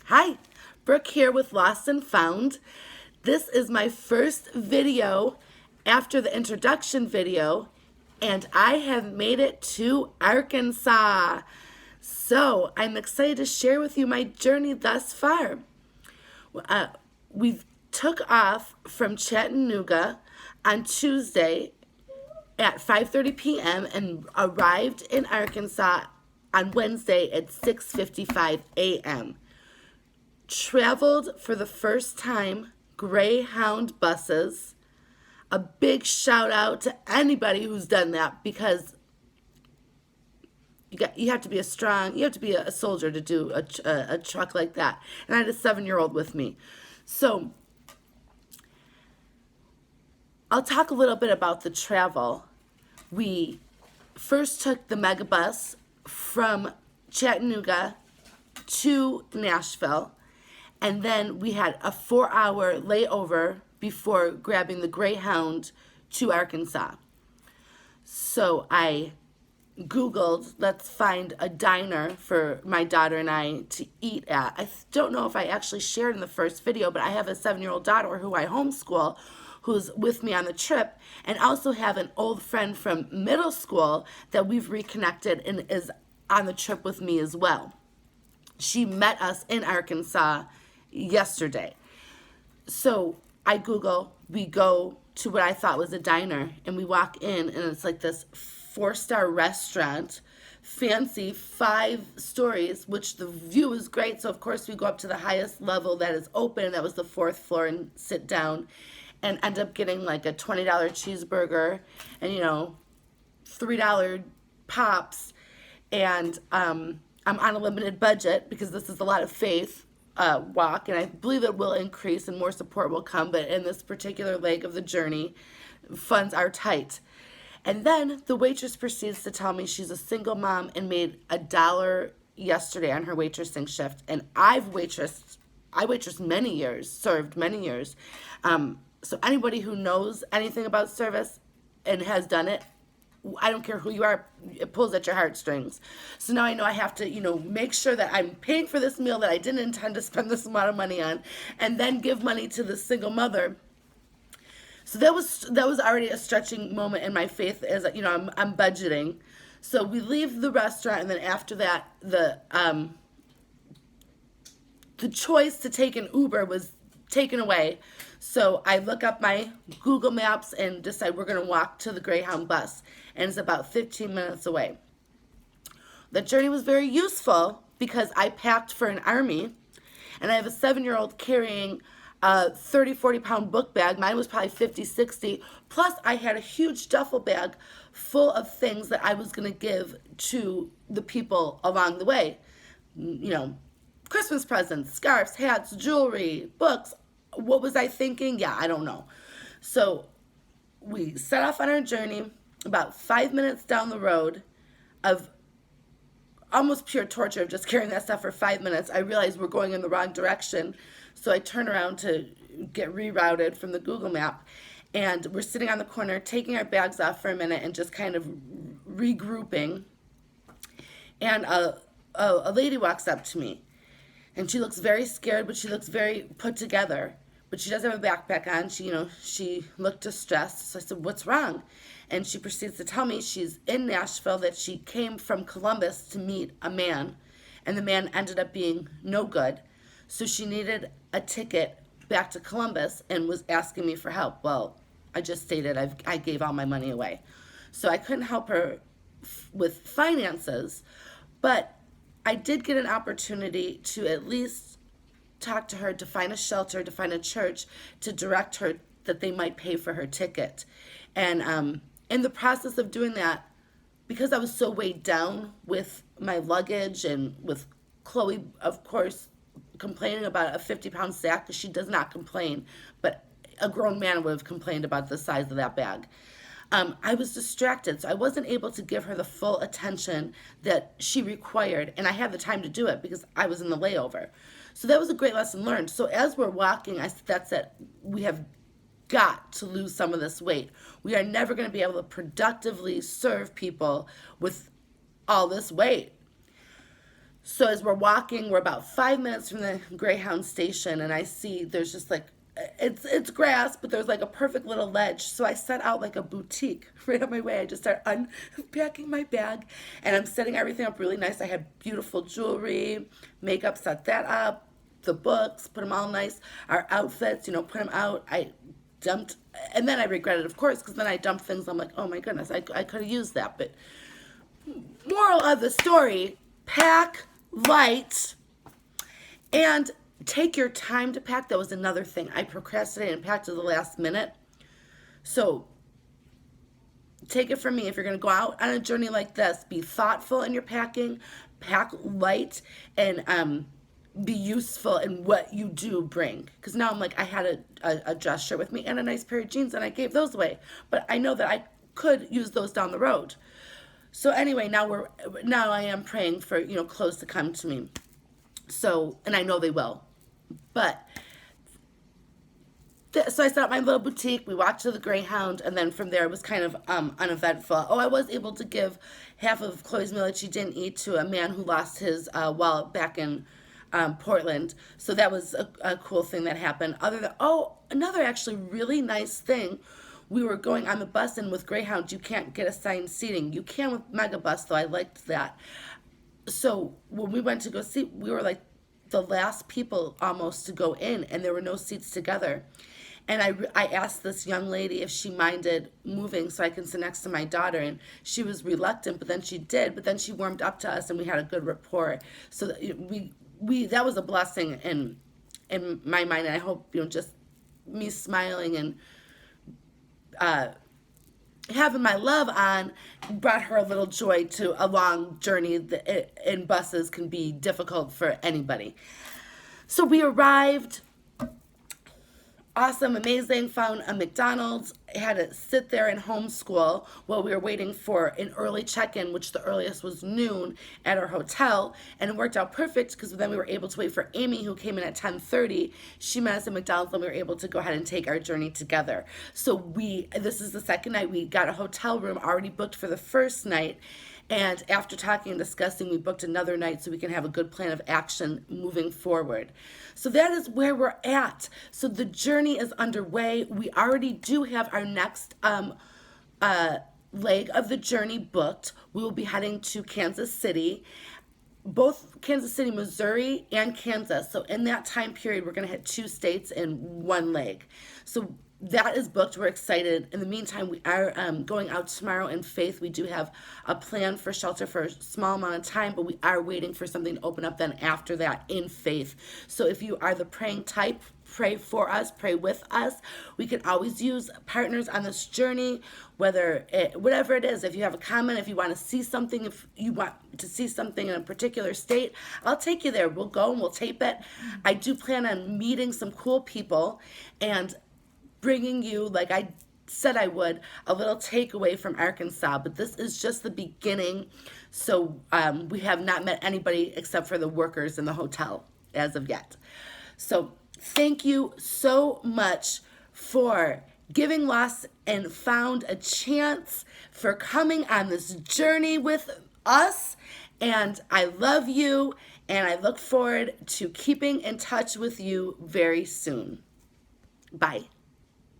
Hi, Brooke here with Lost and Found. This is my first video after the introduction video, and I have made it to Arkansas. So I'm excited to share with you my journey thus far. We took off from Chattanooga on Tuesday at 5:30 p.m. and arrived in Arkansas on Wednesday at 6:55 a.m. Traveled for the first time Greyhound buses. A big shout out to anybody who's done that, because you have to be a soldier to do a truck like that. And I had a 7-year-old with me. So I'll talk a little bit about the travel. We first took the megabus from Chattanooga to Nashville, and then we had a 4-hour layover before grabbing the Greyhound to Arkansas. So I Googled, let's find a diner for my daughter and I to eat at. I don't know if I actually shared in the first video, but I have a 7-year-old daughter who I homeschool, who's with me on the trip, and also have an old friend from middle school that we've reconnected and is on the trip with me as well. She met us in Arkansas yesterday. So I Google, we go to what I thought was a diner, and we walk in, and it's like this 4-star restaurant, fancy, 5 stories, which the view is great. So of course we go up to the highest level that is open, and that was the 4th floor, and sit down and end up getting like a $20 cheeseburger and $3 pops. And I'm on a limited budget because this is a lot of faith walk, and I believe it will increase and more support will come, but in this particular leg of the journey, funds are tight. And then the waitress proceeds to tell me she's a single mom and made $1 yesterday on her waitressing shift. And I waitressed many years, served many years. So anybody who knows anything about service and has done it, I don't care who you are, it pulls at your heartstrings. So now I know I have to, make sure that I'm paying for this meal that I didn't intend to spend this amount of money on, and then give money to the single mother. So that was already a stretching moment in my faith, as I'm budgeting. So we leave the restaurant, and then after that, the choice to take an Uber was taken away. So I look up my Google Maps and decide we're going to walk to the Greyhound bus, and it's about 15 minutes away. The journey was very useful because I packed for an army, and I have a 7-year-old carrying a 30-40 pound book bag. Mine was probably 50-60. Plus I had a huge duffel bag full of things that I was going to give to the people along the way. Christmas presents, scarves, hats, jewelry, books. What was I thinking? Yeah, I don't know. So we set off on our journey. About 5 minutes down the road of almost pure torture of just carrying that stuff for 5 minutes, I realized we're going in the wrong direction. So I turn around to get rerouted from the Google map, and we're sitting on the corner taking our bags off for a minute and just kind of regrouping. And a lady walks up to me, and she looks very scared, but she looks very put together. But she doesn't have a backpack on. She looked distressed. So I said, "What's wrong?" And she proceeds to tell me she's in Nashville, that she came from Columbus to meet a man, and the man ended up being no good. So she needed a ticket back to Columbus and was asking me for help. Well, I just stated I gave all my money away. So I couldn't help her with finances, but I did get an opportunity to at least talk to her, to find a shelter, to find a church, to direct her that they might pay for her ticket. And in the process of doing that, because I was so weighed down with my luggage and with Chloe, of course, complaining about a 50-pound sack, because she does not complain, but a grown man would have complained about the size of that bag. I was distracted, so I wasn't able to give her the full attention that she required, and I had the time to do it because I was in the layover. So that was a great lesson learned. So as we're walking, that's it. We have got to lose some of this weight. We are never going to be able to productively serve people with all this weight. So as we're walking, we're about 5 minutes from the Greyhound station, and I see there's just like it's grass, but there's like a perfect little ledge. So I set out like a boutique right on my way. I just start unpacking my bag, and I'm setting everything up really nice. I had beautiful jewelry, makeup, set that up, the books, put them all nice. Our outfits, put them out. I dumped, and then I regretted, of course, because then I dumped things. I'm like, oh my goodness, I could have used that. But moral of the story: pack light and take your time to pack. That was another thing. I procrastinated and packed to the last minute. So take it from me. If you're going to go out on a journey like this, be thoughtful in your packing, pack light, and be useful in what you do bring. Because now I'm like, I had a dress shirt with me and a nice pair of jeans, and I gave those away. But I know that I could use those down the road. So anyway, now I am praying for clothes to come to me. So, and I know they will. But so I set up my little boutique. We walked to the Greyhound, and then from there it was kind of uneventful. Oh, I was able to give half of Chloe's meal that she didn't eat to a man who lost his wallet back in Portland. So that was a cool thing that happened. Another actually really nice thing. We were going on the bus, and with Greyhound, you can't get assigned seating. You can with Megabus, though. I liked that. So when we went to go see, we were like the last people almost to go in, and there were no seats together. And I asked this young lady if she minded moving so I can sit next to my daughter, and she was reluctant, but then she did. But then she warmed up to us, and we had a good rapport. So we that was a blessing in my mind, and I hope just me smiling and having my love on brought her a little joy to a long journey that in buses can be difficult for anybody. So we arrived. Awesome, amazing, found a McDonald's, had to sit there and homeschool while we were waiting for an early check-in, which the earliest was noon at our hotel, and it worked out perfect because then we were able to wait for Amy, who came in at 10:30. She met us at McDonald's, and we were able to go ahead and take our journey together. So this is the second night. We got a hotel room already booked for the first night, and after talking and discussing, we booked another night so we can have a good plan of action moving forward. So that is where we're at. So the journey is underway. We already do have our next leg of the journey booked. We will be heading to Kansas City, both Kansas City, Missouri, and Kansas. So in that time period, we're going to hit 2 states in one leg. So that is booked. We're excited. In the meantime, we are going out tomorrow in faith. We do have a plan for shelter for a small amount of time, but we are waiting for something to open up then after that in faith. So if you are the praying type, pray for us, pray with us. We can always use partners on this journey, whatever it is. If you have a comment, if you want to see something, if you want to see something in a particular state, I'll take you there. We'll go and we'll tape it. I do plan on meeting some cool people and bringing you, like I said I would, a little takeaway from Arkansas, but this is just the beginning. So we have not met anybody except for the workers in the hotel as of yet. So thank you so much for giving Lost and Found a chance, for coming on this journey with us. And I love you, and I look forward to keeping in touch with you very soon. Bye.